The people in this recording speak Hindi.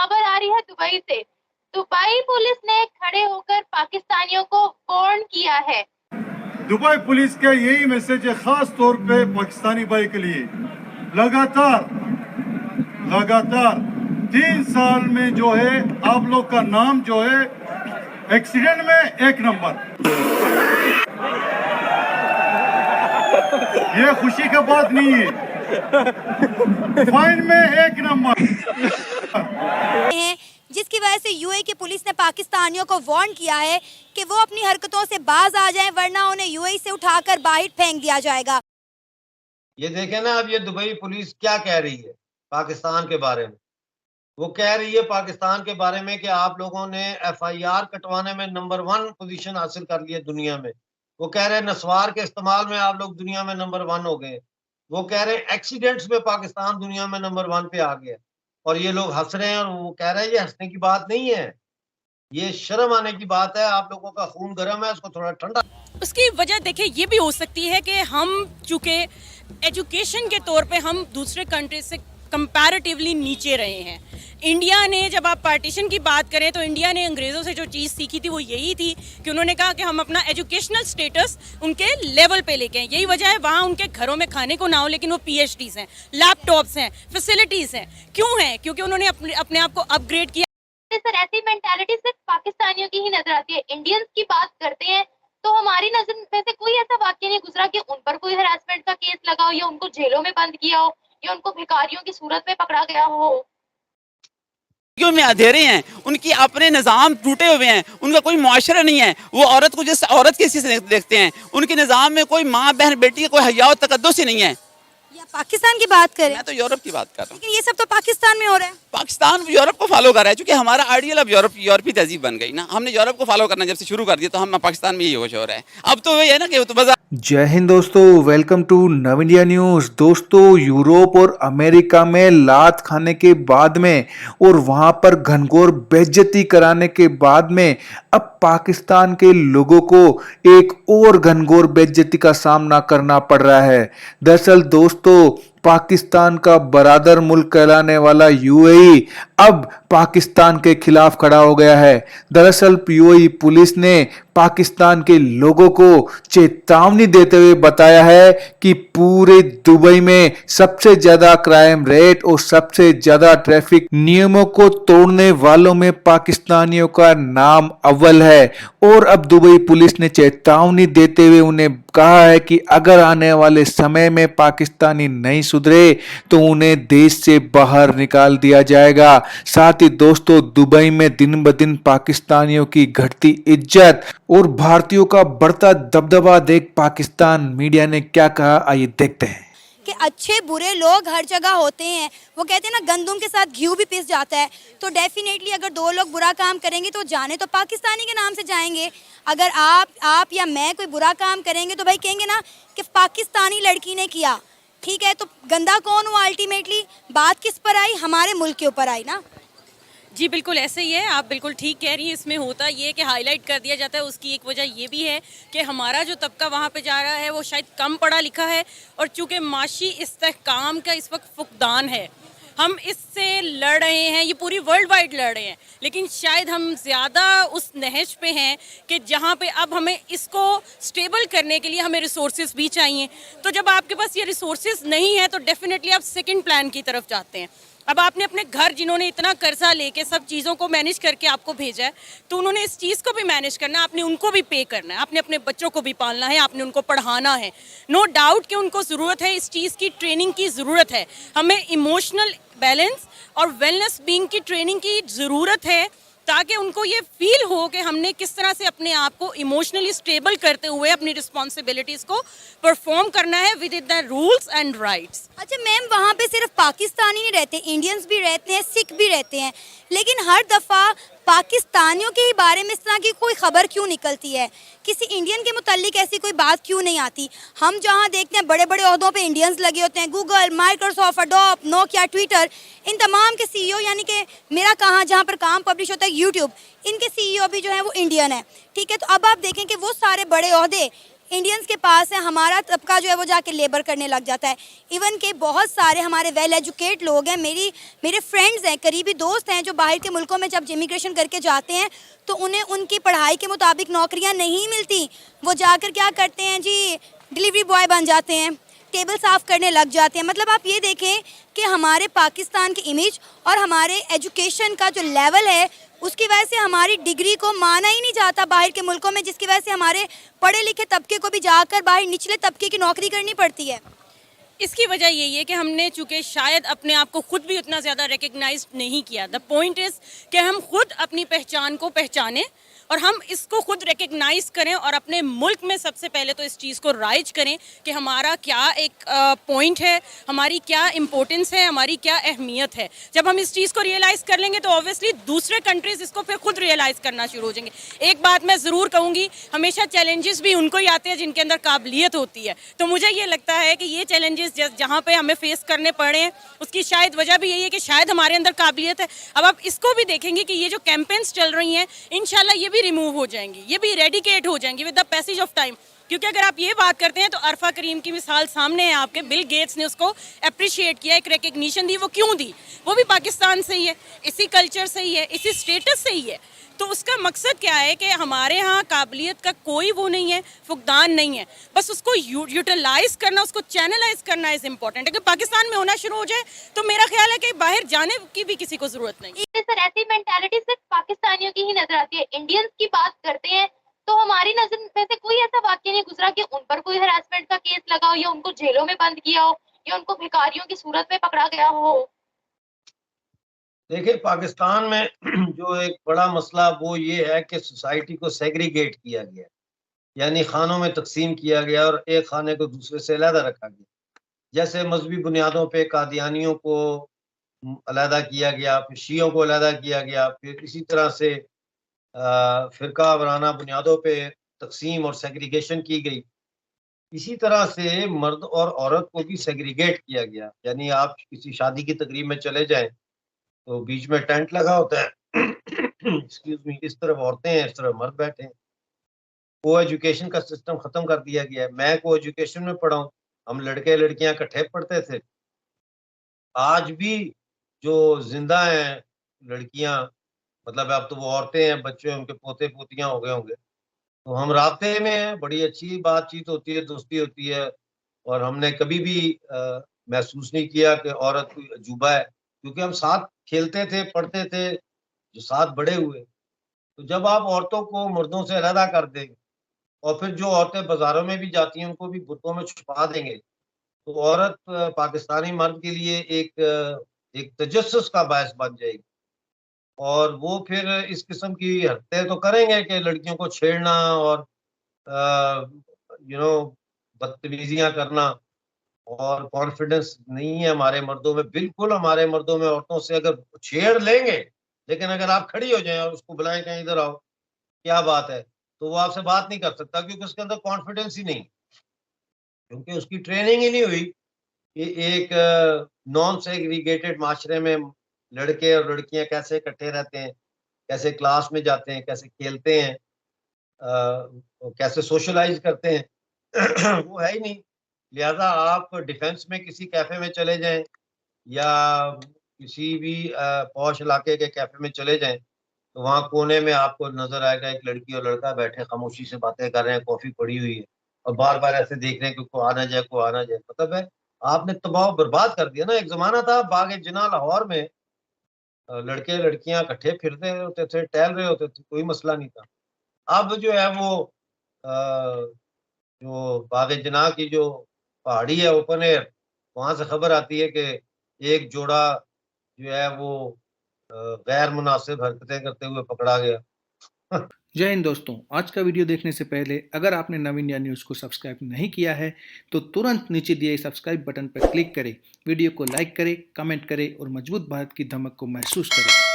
खबर आ रही है दुबई से। दुबई पुलिस ने खड़े होकर पाकिस्तानियों को वार्न किया है। दुबई पुलिस का यही मैसेज है, खास तौर पे पाकिस्तानी भाई के लिए। लगातार लगातार 3 साल में जो है आप लोग का नाम जो है एक्सीडेंट में 1 नंबर। ये खुशी का बात नहीं है, फाइन में 1 नंबर हैं, जिसकी वजह से यूएई की पुलिस ने पाकिस्तानियों को वार्न किया है कि वो अपनी हरकतों से बाज आ जाएं, वरना उन्हें यूएई से उठाकर बाहर फेंक दिया जाएगा। ये देखें ना, अब ये दुबई पुलिस क्या कह रही है पाकिस्तान के बारे में। वो कह रही है पाकिस्तान के बारे में कि आप लोगों ने एफआईआर कटवाने में नंबर 1 पोजीशन हासिल कर ली है दुनिया में। वो कह रहे हैं नस्वार के इस्तेमाल में आप लोग दुनिया में नंबर 1 हो गए। वो कह रहे हैं एक्सीडेंट्स में पाकिस्तान दुनिया में नंबर 1 पे आ गया। और ये लोग हंस रहे हैं और वो कह रहे हैं ये हंसने की बात नहीं है, ये शर्म आने की बात है। आप लोगों का खून गर्म है, उसको थोड़ा ठंडा। उसकी वजह देखिए ये भी हो सकती है कि हम चूँकि एजुकेशन के तौर पे हम दूसरे कंट्री से कंपैरेटिवली नीचे रहे हैं। इंडिया ने, जब आप पार्टीशन की बात करें तो इंडिया ने अंग्रेज़ों से जो चीज़ सीखी थी वो यही थी कि उन्होंने कहा कि हम अपना एजुकेशनल स्टेटस उनके लेवल पे लेके आए। यही वजह है वहाँ उनके घरों में खाने को ना हो लेकिन वो पीएचडीज़ हैं, लैपटॉप्स हैं, फैसिलिटीज़ हैं। क्यों हैं? क्योंकि उन्होंने अपने आप को अपग्रेड किया। सर, ऐसी मेंटालिटी सिर्फ पाकिस्तानियों की ही नजर आती है। इंडियंस की बात करते हैं तो हमारी नजर में से कोई ऐसा वाक्य नहीं गुजरा कि उन पर कोई हरासमेंट का केस लगा हो या उनको जेलों में बंद किया हो या उनको भिखारियों की सूरत में पकड़ा गया हो। क्यों में अंधेरे हैं, उनकी अपने निज़ाम टूटे हुए हैं, उनका कोई मुआशरा नहीं है। वो औरत को जिस औरत के हिस्से से देखते हैं, उनके निज़ाम में कोई माँ बहन बेटी का कोई हया और तकद्दुस ही नहीं है। या पाकिस्तान की बात करें, मैं तो यूरोप की बात कर रहा हूँ। लेकिन ये सब तो पाकिस्तान में हो रहा है। पाकिस्तान यूरोप को फॉलो कर रहा है, क्योंकि हमारा आइडियल अब यूरोपी तहजीब बन गई ना। हमने यूरोप को फॉलो करना जब से शुरू कर दिया तो हम पाकिस्तान में यही हो रहा है। अब तो वही है ना कि तो बस। जय हिंद दोस्तों, वेलकम टू नव इंडिया न्यूज़। दोस्तों, यूरोप और अमेरिका में लात खाने के बाद में और वहां पर घनघोर बेइज्जती कराने के बाद में अब पाकिस्तान के लोगों को एक और घनघोर बेइज्जती का सामना करना पड़ रहा है। दरअसल दोस्तों, पाकिस्तान का बरादर मुल्क कहलाने वाला यूएई अब पाकिस्तान के खिलाफ खड़ा हो गया है। दरअसल यूएई पुलिस ने पाकिस्तान के लोगों को चेतावनी देते हुए बताया है कि पूरे दुबई में सबसे ज्यादा क्राइम रेट और सबसे ज्यादा ट्रैफिक नियमों को तोड़ने वालों में पाकिस्तानियों का नाम अव्वल है। और अब दुबई पुलिस ने चेतावनी देते हुए उन्हें कहा है कि अगर आने वाले समय में पाकिस्तानी नहीं सुधरे तो उन्हें देश से बाहर निकाल दिया जाएगा। साथ ही दोस्तों, दुबई में दिन ब दिन पाकिस्तानियों की घटती इज्जत और भारतीयों का बढ़ता दबदबा देख पाकिस्तान मीडिया ने क्या कहा, आइए देखते हैं। कि अच्छे बुरे लोग हर जगह होते हैं। वो कहते हैं ना, गंदुम के साथ घी भी पिस जाता है। तो डेफिनेटली अगर 2 लोग बुरा काम करेंगे तो जाने तो पाकिस्तानी के नाम से जाएंगे। अगर आप या मैं कोई बुरा काम करेंगे तो भाई कहेंगे ना कि पाकिस्तानी लड़की ने किया। ठीक है, तो गंदा कौन हुआ? अल्टीमेटली बात किस पर आई? हमारे मुल्क के ऊपर आई ना। जी बिल्कुल ऐसे ही है, आप बिल्कुल ठीक कह रही हैं। इसमें होता ये है कि हाईलाइट कर दिया जाता है। उसकी एक वजह ये भी है कि हमारा जो तबका वहाँ पे जा रहा है वो शायद कम पढ़ा लिखा है, और चूँकि माशी इस्तेहकाम का इस वक्त फुकदान है, हम इससे लड़ रहे हैं। ये पूरी वर्ल्ड वाइड लड़ रहे हैं, लेकिन शायद हम ज़्यादा उस नहज पे हैं कि जहाँ पे अब हमें इसको स्टेबल करने के लिए हमें रिसोर्सेज भी चाहिए। तो जब आपके पास ये रिसोर्सेज नहीं है तो डेफिनेटली आप सेकंड प्लान की तरफ जाते हैं। अब आपने अपने घर, जिन्होंने इतना कर्जा लेके सब चीज़ों को मैनेज करके आपको भेजा है, तो उन्होंने इस चीज़ को भी मैनेज करना है, आपने उनको भी पे करना है, आपने अपने बच्चों को भी पालना है, आपने उनको पढ़ाना है। नो डाउट कि उनको ज़रूरत है, इस चीज़ की ट्रेनिंग की ज़रूरत है। हमें इमोशनल बैलेंस और वेलनेस बीइंग की ट्रेनिंग की ज़रूरत है, ताकि उनको ये फील हो कि हमने किस तरह से अपने आप को इमोशनली स्टेबल करते हुए अपनी रिस्पॉन्सिबिलिटीज़ को परफॉर्म करना है with in the rules and rights. अच्छा मैम, वहाँ पे सिर्फ पाकिस्तानी नहीं रहते, इंडियंस भी रहते हैं, सिख भी रहते हैं, लेकिन हर दफ़ा पाकिस्तानियों के ही बारे में इस तरह की कोई खबर क्यों निकलती है? किसी इंडियन के मुताल्लिक ऐसी कोई बात क्यों नहीं आती? हम जहाँ देखते हैं बड़े बड़े ओहदों पे इंडियंस लगे होते हैं, Google, Microsoft, Adobe, Nokia, Twitter, इन तमाम के सीईओ, यानी कि मेरा कहाँ जहाँ पर काम पब्लिश होता है यूट्यूब, इनके सीईओ भी जो है वो इंडियन है। ठीक है, तो अब आप देखें कि वो सारे बड़े ओहदे इंडियंस के पास है, हमारा तबका जो है वो जाके लेबर करने लग जाता है। इवन के बहुत सारे हमारे वेल एजुकेट लोग हैं, मेरे फ्रेंड्स हैं, करीबी दोस्त हैं जो बाहर के मुल्कों में जब इमिग्रेशन करके जाते हैं तो उन्हें उनकी पढ़ाई के मुताबिक नौकरियां नहीं मिलती। वो जाकर क्या करते हैं जी, डिलीवरी बॉय बन जाते हैं, टेबल साफ़ करने लग जाते हैं। मतलब आप ये देखें कि हमारे पाकिस्तान की इमेज और हमारे एजुकेशन का जो लेवल है उसकी वजह से हमारी डिग्री को माना ही नहीं जाता बाहर के मुल्कों में, जिसकी वजह से हमारे पढ़े लिखे तबके को भी जाकर बाहर निचले तबके की नौकरी करनी पड़ती है। इसकी वजह यही है कि हमने चूंकि शायद अपने आप को खुद भी उतना ज़्यादा रिकग्नाइज नहीं किया। द पॉइंट इज़ कि हम खुद अपनी पहचान को पहचानें और हम इसको खुद रिकग्नाइज करें और अपने मुल्क में सबसे पहले तो इस चीज़ को राइज करें कि हमारा क्या एक पॉइंट है, हमारी क्या इम्पोर्टेंस है, हमारी क्या अहमियत है। जब हम इस चीज़ को रियलाइज़ कर लेंगे तो ऑब्वियसली दूसरे कंट्रीज़ इसको फिर खुद रियलाइज़ करना शुरू हो जाएंगे। एक बात मैं ज़रूर कहूँगी, हमेशा चैलेंजेस भी उनको ही आते हैं जिनके अंदर काबिलियत होती है। तो मुझे ये लगता है कि ये चैलेंजेस जहाँ पे हमें फेस करने पड़े हैं उसकी शायद वजह भी यही है कि शायद हमारे अंदर काबिलियत है। अब आप इसको भी देखेंगे कि ये जो कैंपेन्स चल रही हैं इंशाल्लाह ये भी रिमूव हो जाएंगी, ये भी इरेडिकेट हो जाएंगी with the passage of time. क्योंकि अगर आप ये बात करते हैं तो अरफा करीम की मिसाल सामने है आपके, बिल गेट्स ने उसको अप्रिशिएट किया, एक रिकग्निशन दी। वो क्यों दी? वो भी पाकिस्तान से ही है, इसी कल्चर से ही है, इसी स्टेटस से ही है। तो उसका मकसद क्या है कि हमारे यहाँ काबिलियत का कोई वो नहीं है, फुकदान नहीं है, बस उसको यूटिलाइज करना, उसको चैनलाइज करना इज इम्पोर्टेंट। अगर पाकिस्तान में होना शुरू हो जाए तो मेरा ख्याल है कि बाहर जाने की भी किसी को जरूरत नहीं। सर ऐसी मेंटालिटी सिर्फ पाकिस्तानियों की ही नजर आती है। इंडियंस की बात करते हैं तो हमारी नजर में से कोई ऐसा वाकया नहीं गुजरा कि उन पर कोई हरासमेंट का केस लगा हो या उनको जेलों में बंद किया हो या उनको भिखारियों की सूरत में पकड़ा गया हो। देखिए, पाकिस्तान में जो एक बड़ा मसला वो ये है कि सोसाइटी को सेग्रीगेट किया गया, यानी खानों में तकसीम किया गया और एक खाने को दूसरे से अलहदा रखा गया। जैसे मजहबी बुनियादों पे कादियानियों को अलहदा किया गया, फिर शियों को अलहदा किया गया, फिर इसी तरह से फिरका वराना बुनियादों पे तकसीम और सेग्रीगेशन की गई। इसी तरह से मर्द और औरत को भी सेग्रीगेट किया गया। यानी आप किसी शादी की तकरीब में चले जाएं तो बीच में टेंट लगा होता है एक्सक्यूज मी, इस तरफ औरतें हैं, इस तरफ मर्द बैठे हैं। को एजुकेशन का सिस्टम खत्म कर दिया गया है। मैं को एजुकेशन में पढ़ा हूँ, हम लड़के लड़कियां इकट्ठे पढ़ते थे। आज भी जो जिंदा हैं लड़कियां, मतलब अब तो वो औरतें हैं, बच्चे उनके पोते पोतियां हो गए होंगे, तो हम राब्ते में हैं, बड़ी अच्छी बातचीत होती है, दोस्ती होती है। और हमने कभी भी महसूस नहीं किया कि औरत कोई अजूबा है, क्योंकि हम साथ खेलते थे, पढ़ते थे, जो साथ बड़े हुए। तो जब आप औरतों को मर्दों से अलहदा कर देंगे और फिर जो औरतें बाजारों में भी जाती हैं उनको भी बुतों में छुपा देंगे, तो औरत पाकिस्तानी मर्द के लिए एक तजस्सुस का बायस बन जाएगी। और वो फिर इस किस्म की हरकतें तो करेंगे कि लड़कियों को छेड़ना और बदतमीजियां करना। और कॉन्फिडेंस नहीं है हमारे मर्दों में, बिल्कुल हमारे मर्दों में औरतों से अगर छेड़ लेंगे, लेकिन अगर आप खड़ी हो जाएं और उसको बुलाएं कहीं इधर आओ, क्या बात है, तो वो आपसे बात नहीं कर सकता, क्योंकि उसके अंदर कॉन्फिडेंस ही नहीं, क्योंकि उसकी ट्रेनिंग ही नहीं हुई कि एक नॉन सेग्रीगेटेड माशरे में लड़के और लड़कियां कैसे इकट्ठे रहते हैं, कैसे क्लास में जाते हैं, कैसे खेलते हैं, कैसे सोशलाइज करते हैं वो है ही नहीं। लिहाजा आप डिफेंस में किसी कैफे में चले जाएं या किसी भी पॉश इलाके के कैफे में चले जाएं, तो वहाँ कोने में आपको नजर आएगा एक लड़की और लड़का बैठे खामोशी से बातें कर रहे हैं, कॉफी पड़ी हुई है और बार बार ऐसे देख रहे हैं कि को आना जाए, को आना जाए। मतलब है आपने तबाह बर्बाद कर दिया ना। एक जमाना था बाग जिना लाहौर में, लड़के लड़कियां इकट्ठे फिरते होते थे, टहल रहे होते थे, कोई मसला नहीं था। अब जो है वो जो बाग जिना की जो पहाड़ी है ओपन एयर, वहां से खबर आती है कि एक जोड़ा जो है वो गैर मुनासिब हरकतें करते हुए पकड़ा गया। जय हिंद दोस्तों, आज का वीडियो देखने से पहले अगर आपने नव इंडिया न्यूज़ को सब्सक्राइब नहीं किया है तो तुरंत नीचे दिए सब्सक्राइब बटन पर क्लिक करें, वीडियो को लाइक करें, कमेंट करें और मजबूत भारत की धमक को महसूस करें।